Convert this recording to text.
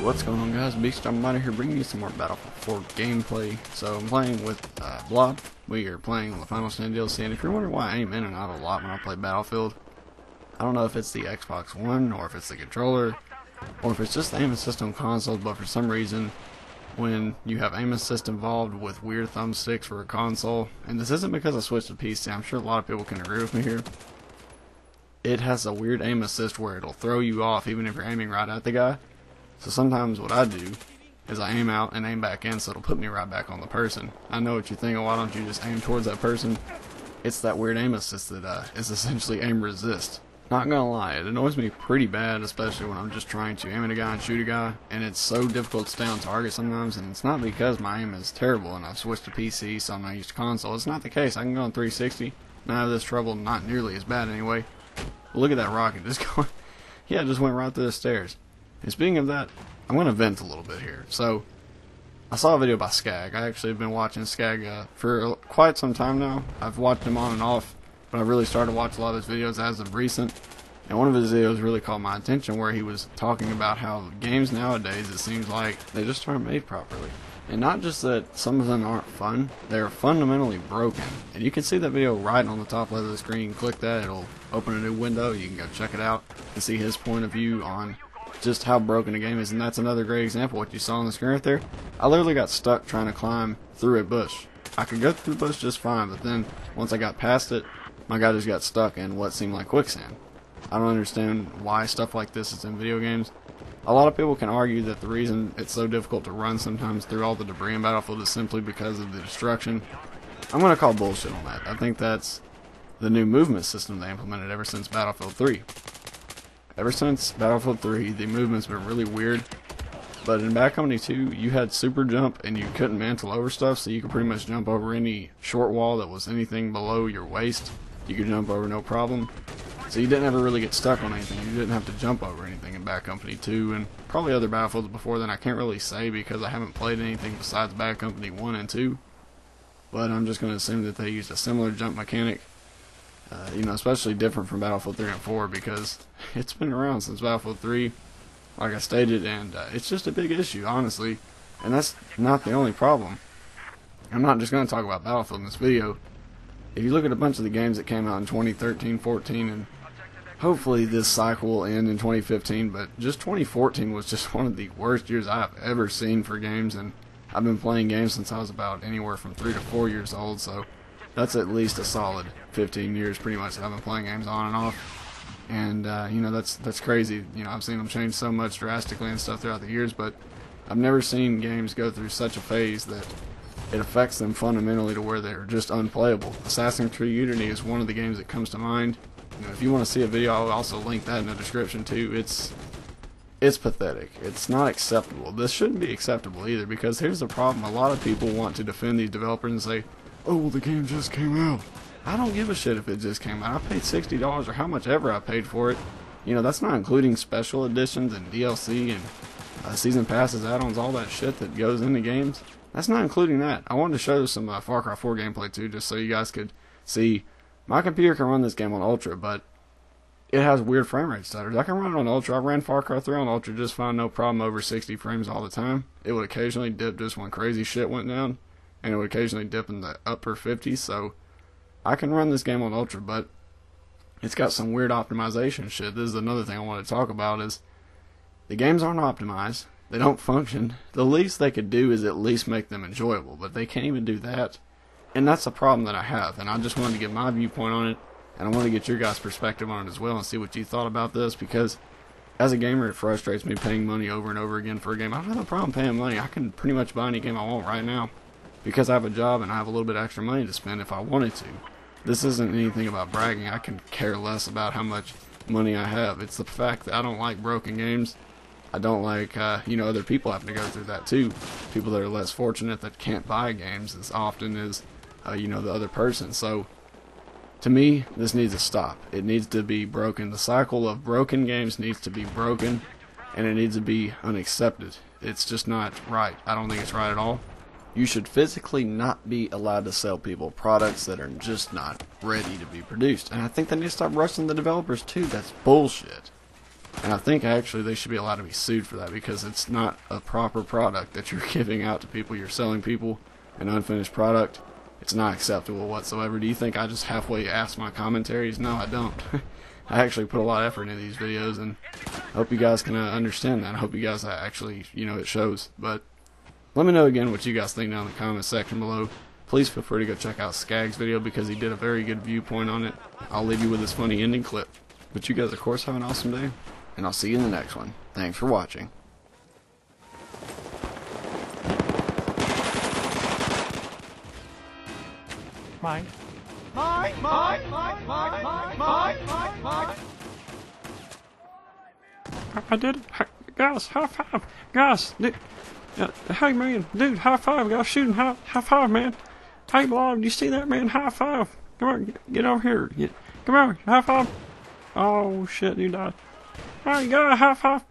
What's going on, guys? Beast out here bringing you some more Battlefield 4 gameplay. So I'm playing with Blob. We are playing the Final Stand DLC, and if you're wondering why I aim in and out a lot when I play Battlefield, I don't know if it's the Xbox One, or if it's the controller, or if it's just the aim assist on consoles, but for some reason, when you have aim assist involved with weird thumbsticks for a console, and this isn't because I switched to PC, I'm sure a lot of people can agree with me here, it has a weird aim assist where it'll throw you off even if you're aiming right at the guy. So sometimes what I do is I aim out and aim back in, so it'll put me right back on the person. I know what you're thinking, why don't you just aim towards that person? It's that weird aim assist that is essentially aim resist. Not gonna lie, it annoys me pretty bad, especially when I'm just trying to aim at a guy and shoot a guy, and it's so difficult to stay on target sometimes, and it's not because my aim is terrible and I've switched to PC so I'm not used to console. It's not the case. I can go on 360 and I have this trouble, not nearly as bad anyway. But look at that rocket just going, yeah, it just went right through the stairs. And speaking of that, I'm going to vent a little bit here. So, I saw a video by Skag. I actually have been watching Skag for quite some time now. I've watched him on and off, but I really started to watch a lot of his videos as of recent. And one of his videos really caught my attention, where he was talking about how games nowadays, it seems like, they just aren't made properly. And not just that some of them aren't fun, they're fundamentally broken. And you can see that video right on the top left of the screen. Click that, it'll open a new window. You can go check it out and see his point of view on just how broken a game is. And that's another great example. What you saw on the screen right there, I literally got stuck trying to climb through a bush. I could go through the bush just fine, but then once I got past it, my guy just got stuck in what seemed like quicksand. I don't understand why stuff like this is in video games. A lot of people can argue that the reason it's so difficult to run sometimes through all the debris in Battlefield is simply because of the destruction. I'm going to call bullshit on that. I think that's the new movement system they implemented ever since Battlefield 3. Ever since Battlefield 3, the movement's been really weird. But in Bad Company 2, you had super jump and you couldn't mantle over stuff, so you could pretty much jump over any short wall that was anything below your waist. You could jump over no problem. So you didn't ever really get stuck on anything. You didn't have to jump over anything in Bad Company 2, and probably other Battlefields before then. I can't really say because I haven't played anything besides Bad Company 1 and 2. But I'm just going to assume that they used a similar jump mechanic. Especially different from Battlefield 3 and 4, because it's been around since Battlefield 3, like I stated, and it's just a big issue, honestly. And that's not the only problem. I'm not just going to talk about Battlefield in this video. If you look at a bunch of the games that came out in 2013, 14, and hopefully this cycle will end in 2015, but just 2014 was just one of the worst years I've ever seen for games, and I've been playing games since I was about anywhere from 3 to 4 years old, so that's at least a solid 15 years pretty much that I've been playing games on and off. And that's crazy. I've seen them change so much drastically and stuff throughout the years, but I've never seen games go through such a phase that it affects them fundamentally to where they're just unplayable. Assassin's Creed Unity is one of the games that comes to mind. If you want to see a video, I'll also link that in the description too. It's pathetic. It's not acceptable. This shouldn't be acceptable either, because here's the problem. A lot of people want to defend these developers and say, oh, well, the game just came out. I don't give a shit if it just came out. I paid $60 or how much ever I paid for it. That's not including special editions and DLC and season passes, add-ons, all that shit that goes into games. That's not including that. I wanted to show some Far Cry 4 gameplay too, just so you guys could see. My computer can run this game on Ultra, but it has weird frame rate stutters. I can run it on Ultra. I ran Far Cry 3 on Ultra just fine, no problem, over 60 frames all the time. It would occasionally dip just when crazy shit went down, and it would occasionally dip in the upper 50s, so I can run this game on Ultra, but it's got some weird optimization shit. This is another thing I want to talk about, is the games aren't optimized. They don't function. The least they could do is at least make them enjoyable, but they can't even do that. And that's a problem that I have, and I just wanted to give my viewpoint on it, and I want to get your guys' perspective on it as well and see what you thought about this, because as a gamer, it frustrates me paying money over and over again for a game. I don't have a problem paying money. I can pretty much buy any game I want right now because I have a job and I have a little bit extra money to spend if I wanted to. This isn't anything about bragging. I can care less about how much money I have. It's the fact that I don't like broken games. I don't like, other people having to go through that too. People that are less fortunate that can't buy games as often as, the other person. So, to me, this needs to stop. It needs to be broken. The cycle of broken games needs to be broken, and it needs to be unaccepted. It's just not right. I don't think it's right at all. You should physically not be allowed to sell people products that are just not ready to be produced. And I think they need to stop rushing the developers too. That's bullshit. And I think actually they should be allowed to be sued for that, because it's not a proper product that you're giving out to people. You're selling people an unfinished product. It's not acceptable whatsoever. Do you think I just halfway ask my commentaries? No, I don't. I actually put a lot of effort into these videos, and I hope you guys can understand that. I hope you guys actually, it shows. But let me know again what you guys think down in the comments section below. Please feel free to go check out Skag's video, because he did a very good viewpoint on it. I'll leave you with this funny ending clip. But you guys, of course, have an awesome day, and I'll see you in the next one. Thanks for watching. Mine. Mine. I did it. Guys, high five. Guys, dude, hey man, dude, high five. Guys, shooting high five, man. Hey, Blob, do you see that, man? High five. Come on, get over here. Come on, high five. Oh, shit, you died. Alright, guys, high five.